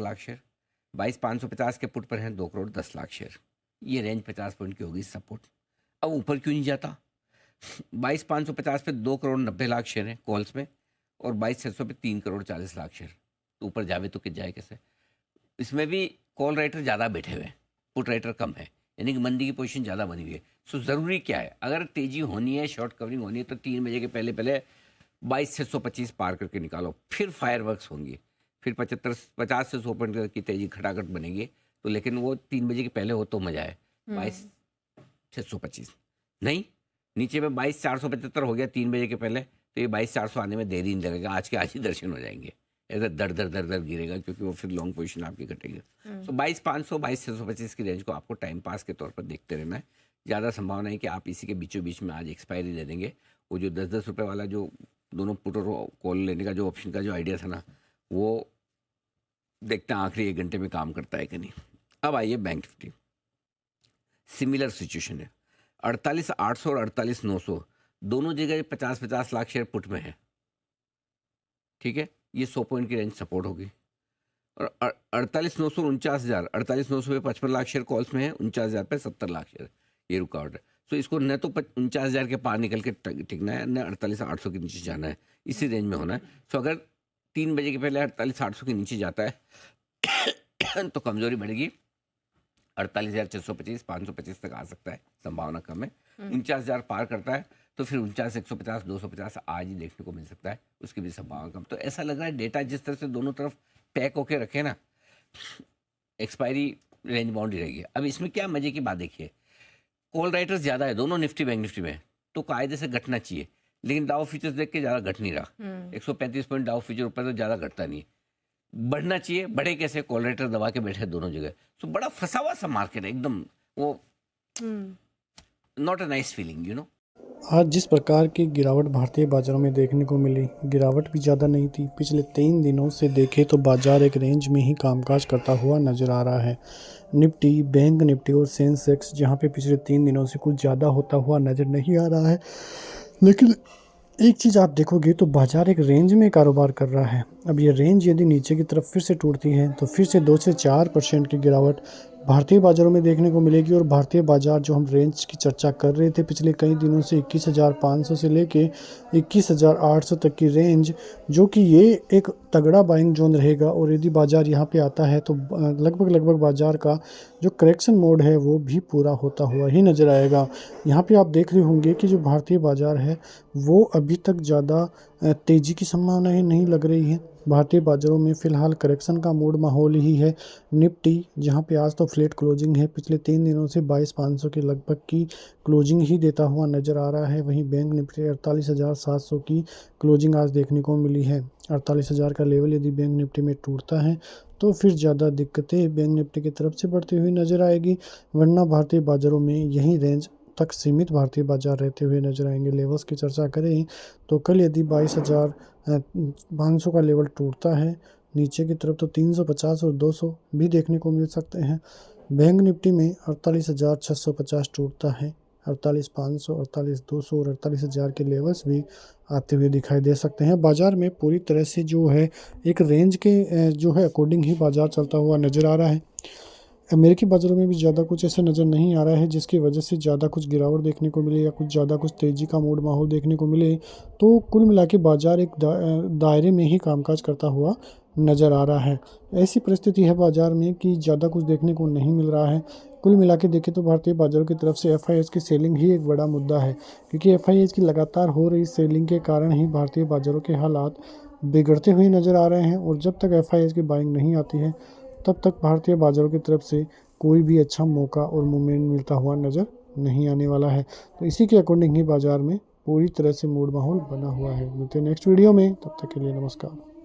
Lakh share, 22,550 के put पर हैं 2,10,00,000 शेयर। ये रेंज 50 पॉइंट की होगी सपोर्ट। अब ऊपर क्यों नहीं जाता? 22,550 पे 2,90,00,000 शेयर हैं कॉल्स में, और 22,600 पे 3,40,00,000 शेयर। तो ऊपर जावे तो कि जाए कैसे? इसमें भी कॉल राइटर ज़्यादा बैठे हुए हैं, पुट राइटर कम है, यानी कि मंदी की पोजीशन ज़्यादा बनी हुई है। सो ज़रूरी क्या है, अगर तेज़ी होनी है, शॉर्ट कवरिंग होनी है, तो 3 बजे के पहले पहले 22,625 पार करके निकालो, फिर फायर वर्क्स होंगी, फिर 50 से 100 पॉइंट की तेज़ी खटाखट बनेगी। तो लेकिन वो 3 बजे के पहले हो तो मज़ा है। 22,625 नहीं, नीचे में 22,475 हो गया 3 बजे के पहले, तो ये 22,400 आने में देरी नहीं लगेगा, आज के आज ही दर्शन हो जाएंगे। ऐसा दर दर दर दर गिरेगा, क्योंकि वो फिर लॉन्ग पोजीशन आपकी कटेगी। तो 22,500 22,625 की रेंज को आपको टाइम पास के तौर पर देखते रहना है। ज़्यादा संभावना है कि आप इसी के बीचों बीच में आज एक्सपायरी दे देंगे। वो जो 10-10 रुपये वाला जो दोनों पुट और कॉल लेने का जो ऑप्शन का जो आइडिया था ना, वो देखते हैं आखिरी 1 घंटे में काम करता है कि नहीं। अब आइए बैंक निफ्टी, सिमिलर सिचुएशन है। 48,800 और 48,900 दोनों जगह 50-50 लाख शेयर पुट में है, ठीक है। ये 100 पॉइंट की रेंज सपोर्ट होगी। और 48,900 49,000, 48,900 पे 55 लाख शेयर कॉल्स में है, 49,000 पे 70 लाख शेयर, ये रुकावट है। तो इसको न तो 49,000 के पार निकल के टिकना है, न 48,800 के नीचे जाना है, इसी रेंज में होना है। तो अगर 3 बजे के पहले 48,800 के नीचे जाता है तो कमजोरी बढ़ेगी, 48,625 525 तक आ सकता है, संभावना कम है। 49,000 पार करता है तो फिर 49,150 250 आज ही देखने को मिल सकता है, उसकी भी संभावना कम। तो ऐसा लग रहा है डेटा जिस तरह से दोनों तरफ पैक होके रखे ना, एक्सपायरी रेंज बाउंड ही रहेगी। अब इसमें क्या मजे की बात देखिए, कॉल राइटर्स ज़्यादा है दोनों निफ्टी बैंक निफ्टी में, तो कायदे से घटना चाहिए, लेकिन डाउ फ्यूचर्स देख के ज़्यादा घट नहीं रहा। 135 पॉइंट डाउ फ्यूचर ऊपर, तो ज़्यादा घटता नहीं है। बढ़ना चाहिए, बढ़े कैसे? कॉल राइटर दबा के बैठे दोनों जगह। तो बड़ा फंसा हुआ सा मार्केट है एकदम, वो not a nice feeling, you know. आज जिस प्रकार की गिरावट भारतीय बाजारों में देखने को मिली, गिरावट भी ज़्यादा नहीं थी। पिछले 3 दिनों से देखें तो बाजार एक रेंज में ही कामकाज करता हुआ नज़र आ रहा है। निफ्टी, बैंक निफ्टी और सेंसेक्स जहां पे पिछले 3 दिनों से कुछ ज़्यादा होता हुआ नज़र नहीं आ रहा है, लेकिन एक चीज़ आप देखोगे तो बाजार एक रेंज में कारोबार कर रहा है। अब ये रेंज यदि नीचे की तरफ फिर से टूटती है तो फिर से 2 से 4% की गिरावट भारतीय बाज़ारों में देखने को मिलेगी। और भारतीय बाज़ार जो हम रेंज की चर्चा कर रहे थे पिछले कई दिनों से, 21,500 से लेके 21,800 तक की रेंज, जो कि ये एक तगड़ा बाइंग जोन रहेगा। और यदि बाज़ार यहाँ पे आता है तो लगभग बाज़ार का जो करेक्शन मोड है वो भी पूरा होता हुआ ही नज़र आएगा। यहाँ पे आप देख रहे होंगे कि जो भारतीय बाज़ार है वो अभी तक ज़्यादा तेज़ी की संभावना ही नहीं लग रही है। भारतीय बाज़ारों में फ़िलहाल करेक्शन का मूड माहौल ही है। निफ्टी जहां पे आज तो फ्लैट क्लोजिंग है, पिछले 3 दिनों से 22,500 के लगभग की क्लोजिंग ही देता हुआ नज़र आ रहा है। वहीं बैंक निफ्टी 48,700 की क्लोजिंग आज देखने को मिली है। 48,000 का लेवल यदि बैंक निफ्टी में टूटता है तो फिर ज़्यादा दिक्कतें बैंक निफ्टी की तरफ से बढ़ती हुई नज़र आएगी, वरना भारतीय बाज़ारों में यही रेंज तक सीमित भारतीय बाजार रहते हुए नजर आएंगे। लेवल्स की चर्चा करें तो कल यदि 22,500 का लेवल टूटता है नीचे की तरफ तो 350 और 200 भी देखने को मिल सकते हैं। बैंक निफ्टी में 48,650 टूटता है, 48,500, 48,200 और 48,000 के लेवल्स भी आते हुए दिखाई दे सकते हैं। बाजार में पूरी तरह से जो है एक रेंज के जो है अकॉर्डिंग ही बाजार चलता हुआ नजर आ रहा है। अमेरिकी बाज़ारों में भी ज़्यादा कुछ ऐसा नज़र नहीं आ रहा है जिसकी वजह से ज़्यादा कुछ गिरावट देखने को मिले या कुछ ज़्यादा कुछ तेज़ी का मूड माहौल देखने को मिले। तो कुल मिला के बाज़ार एक दायरे में ही कामकाज करता हुआ नज़र आ रहा है। ऐसी परिस्थिति है बाज़ार में कि ज़्यादा कुछ देखने को नहीं मिल रहा है। कुल मिला के देखें तो भारतीय बाज़ारों की तरफ से एफआईएस की सेलिंग ही एक बड़ा मुद्दा है, क्योंकि एफआईएस की लगातार हो रही सेलिंग के कारण ही भारतीय बाज़ारों के हालात बिगड़ते हुए नज़र आ रहे हैं। और जब तक एफआईएस की बाइंग नहीं आती है तब तक भारतीय बाज़ारों की तरफ से कोई भी अच्छा मौका और मूवमेंट मिलता हुआ नज़र नहीं आने वाला है। तो इसी के अकॉर्डिंग ही बाज़ार में पूरी तरह से मूड माहौल बना हुआ है। मिलते हैं नेक्स्ट वीडियो में, तब तक के लिए नमस्कार।